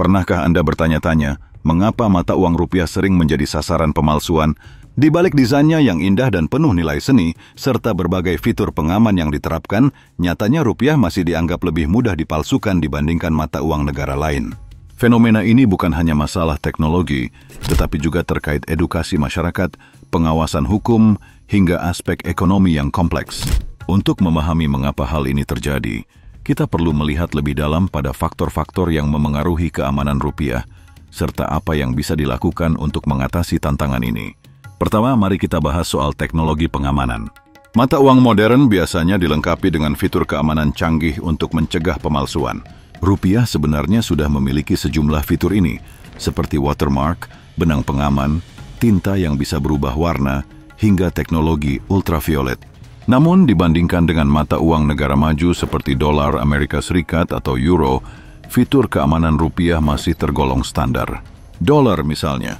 Pernahkah Anda bertanya-tanya, mengapa mata uang rupiah sering menjadi sasaran pemalsuan? Di balik desainnya yang indah dan penuh nilai seni, serta berbagai fitur pengaman yang diterapkan, nyatanya rupiah masih dianggap lebih mudah dipalsukan dibandingkan mata uang negara lain. Fenomena ini bukan hanya masalah teknologi, tetapi juga terkait edukasi masyarakat, pengawasan hukum, hingga aspek ekonomi yang kompleks. Untuk memahami mengapa hal ini terjadi, kita perlu melihat lebih dalam pada faktor-faktor yang memengaruhi keamanan rupiah, serta apa yang bisa dilakukan untuk mengatasi tantangan ini. Pertama, mari kita bahas soal teknologi pengamanan. Mata uang modern biasanya dilengkapi dengan fitur keamanan canggih untuk mencegah pemalsuan. Rupiah sebenarnya sudah memiliki sejumlah fitur ini, seperti watermark, benang pengaman, tinta yang bisa berubah warna, hingga teknologi ultraviolet. Namun, dibandingkan dengan mata uang negara maju seperti dolar Amerika Serikat atau euro, fitur keamanan rupiah masih tergolong standar. Dolar misalnya,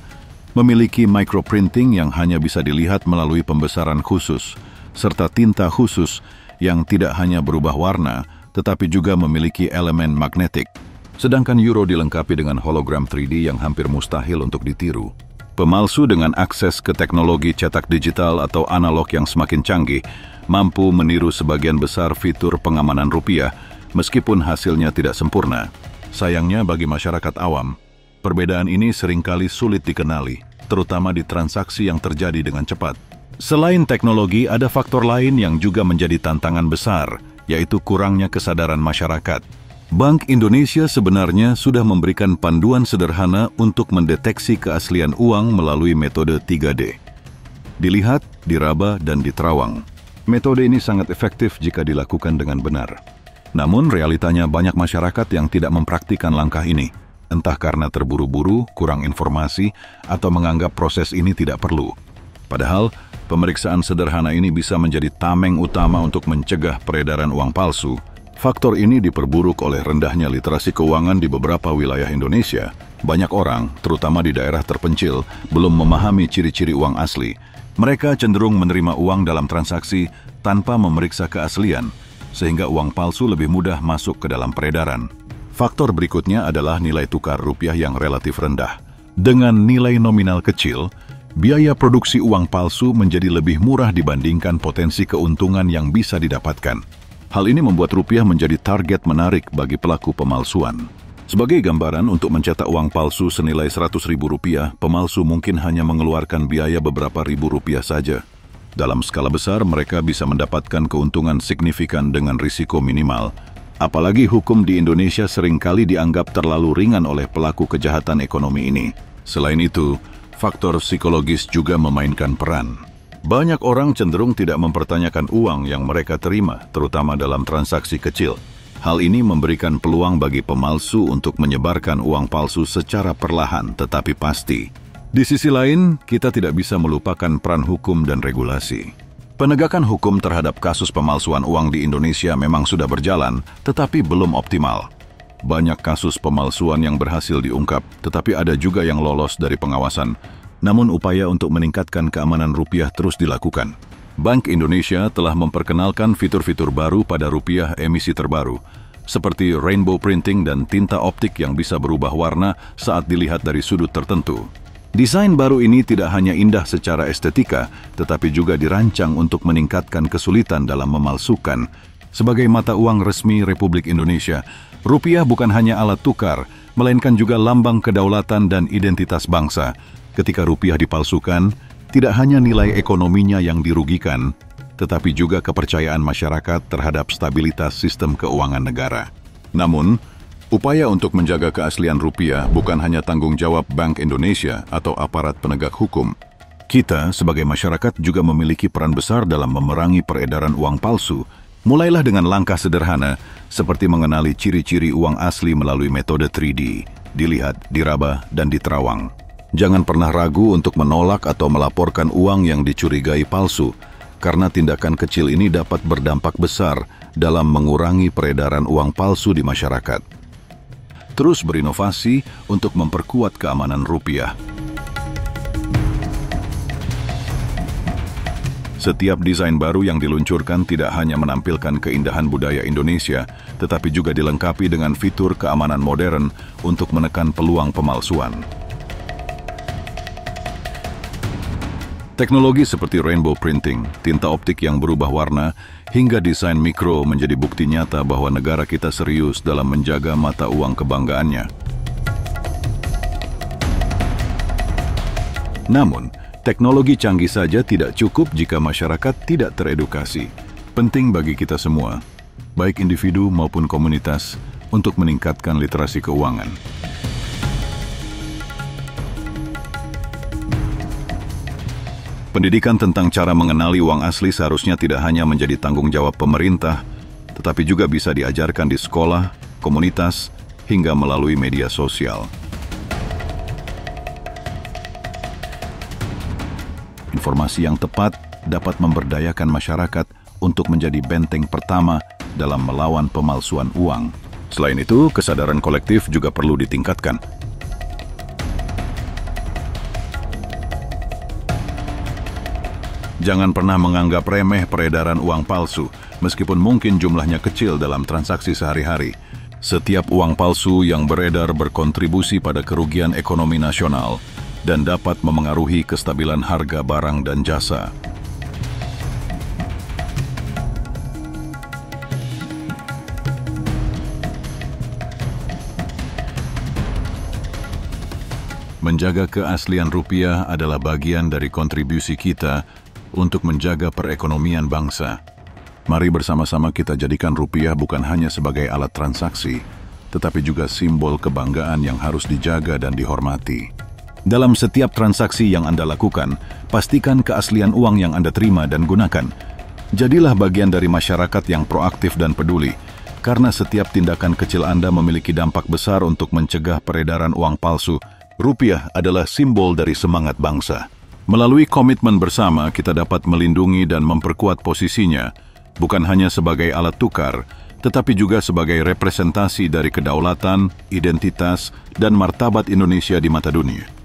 memiliki microprinting yang hanya bisa dilihat melalui pembesaran khusus, serta tinta khusus yang tidak hanya berubah warna, tetapi juga memiliki elemen magnetik. Sedangkan euro dilengkapi dengan hologram 3D yang hampir mustahil untuk ditiru. Pemalsu dengan akses ke teknologi cetak digital atau analog yang semakin canggih, mampu meniru sebagian besar fitur pengamanan rupiah, meskipun hasilnya tidak sempurna. Sayangnya bagi masyarakat awam, perbedaan ini seringkali sulit dikenali, terutama di transaksi yang terjadi dengan cepat. Selain teknologi, ada faktor lain yang juga menjadi tantangan besar, yaitu kurangnya kesadaran masyarakat. Bank Indonesia sebenarnya sudah memberikan panduan sederhana untuk mendeteksi keaslian uang melalui metode 3D. Dilihat, diraba, dan diterawang. Metode ini sangat efektif jika dilakukan dengan benar. Namun, realitanya banyak masyarakat yang tidak mempraktikkan langkah ini, entah karena terburu-buru, kurang informasi, atau menganggap proses ini tidak perlu. Padahal, pemeriksaan sederhana ini bisa menjadi tameng utama untuk mencegah peredaran uang palsu. Faktor ini diperburuk oleh rendahnya literasi keuangan di beberapa wilayah Indonesia. Banyak orang, terutama di daerah terpencil, belum memahami ciri-ciri uang asli. Mereka cenderung menerima uang dalam transaksi tanpa memeriksa keaslian, sehingga uang palsu lebih mudah masuk ke dalam peredaran. Faktor berikutnya adalah nilai tukar rupiah yang relatif rendah. Dengan nilai nominal kecil, biaya produksi uang palsu menjadi lebih murah dibandingkan potensi keuntungan yang bisa didapatkan. Hal ini membuat rupiah menjadi target menarik bagi pelaku pemalsuan. Sebagai gambaran, untuk mencetak uang palsu senilai Rp100.000, pemalsu mungkin hanya mengeluarkan biaya beberapa ribu rupiah saja. Dalam skala besar, mereka bisa mendapatkan keuntungan signifikan dengan risiko minimal. Apalagi hukum di Indonesia seringkali dianggap terlalu ringan oleh pelaku kejahatan ekonomi ini. Selain itu, faktor psikologis juga memainkan peran. Banyak orang cenderung tidak mempertanyakan uang yang mereka terima, terutama dalam transaksi kecil. Hal ini memberikan peluang bagi pemalsu untuk menyebarkan uang palsu secara perlahan tetapi pasti. Di sisi lain, kita tidak bisa melupakan peran hukum dan regulasi. Penegakan hukum terhadap kasus pemalsuan uang di Indonesia memang sudah berjalan, tetapi belum optimal. Banyak kasus pemalsuan yang berhasil diungkap, tetapi ada juga yang lolos dari pengawasan. Namun upaya untuk meningkatkan keamanan rupiah terus dilakukan. Bank Indonesia telah memperkenalkan fitur-fitur baru pada rupiah emisi terbaru, seperti rainbow printing dan tinta optik yang bisa berubah warna saat dilihat dari sudut tertentu. Desain baru ini tidak hanya indah secara estetika, tetapi juga dirancang untuk meningkatkan kesulitan dalam memalsukan. Sebagai mata uang resmi Republik Indonesia, rupiah bukan hanya alat tukar, melainkan juga lambang kedaulatan dan identitas bangsa. Ketika rupiah dipalsukan, tidak hanya nilai ekonominya yang dirugikan, tetapi juga kepercayaan masyarakat terhadap stabilitas sistem keuangan negara. Namun, upaya untuk menjaga keaslian rupiah bukan hanya tanggung jawab Bank Indonesia atau aparat penegak hukum. Kita, sebagai masyarakat, juga memiliki peran besar dalam memerangi peredaran uang palsu. Mulailah dengan langkah sederhana, seperti mengenali ciri-ciri uang asli melalui metode 3D, dilihat, diraba, dan diterawang. Jangan pernah ragu untuk menolak atau melaporkan uang yang dicurigai palsu, karena tindakan kecil ini dapat berdampak besar dalam mengurangi peredaran uang palsu di masyarakat. Terus berinovasi untuk memperkuat keamanan rupiah. Setiap desain baru yang diluncurkan tidak hanya menampilkan keindahan budaya Indonesia, tetapi juga dilengkapi dengan fitur keamanan modern untuk menekan peluang pemalsuan. Teknologi seperti rainbow printing, tinta optik yang berubah warna, hingga desain mikro menjadi bukti nyata bahwa negara kita serius dalam menjaga mata uang kebanggaannya. Namun, teknologi canggih saja tidak cukup jika masyarakat tidak teredukasi. Penting bagi kita semua, baik individu maupun komunitas, untuk meningkatkan literasi keuangan. Pendidikan tentang cara mengenali uang asli seharusnya tidak hanya menjadi tanggung jawab pemerintah, tetapi juga bisa diajarkan di sekolah, komunitas, hingga melalui media sosial. Informasi yang tepat dapat memberdayakan masyarakat untuk menjadi benteng pertama dalam melawan pemalsuan uang. Selain itu, kesadaran kolektif juga perlu ditingkatkan. Jangan pernah menganggap remeh peredaran uang palsu, meskipun mungkin jumlahnya kecil dalam transaksi sehari-hari. Setiap uang palsu yang beredar berkontribusi pada kerugian ekonomi nasional dan dapat memengaruhi kestabilan harga barang dan jasa. Menjaga keaslian rupiah adalah bagian dari kontribusi kita untuk menjaga perekonomian bangsa. Mari bersama-sama kita jadikan rupiah bukan hanya sebagai alat transaksi, tetapi juga simbol kebanggaan yang harus dijaga dan dihormati. Dalam setiap transaksi yang Anda lakukan, pastikan keaslian uang yang Anda terima dan gunakan. Jadilah bagian dari masyarakat yang proaktif dan peduli, karena setiap tindakan kecil Anda memiliki dampak besar untuk mencegah peredaran uang palsu. Rupiah adalah simbol dari semangat bangsa. Melalui komitmen bersama, kita dapat melindungi dan memperkuat posisinya, bukan hanya sebagai alat tukar, tetapi juga sebagai representasi dari kedaulatan, identitas, dan martabat Indonesia di mata dunia.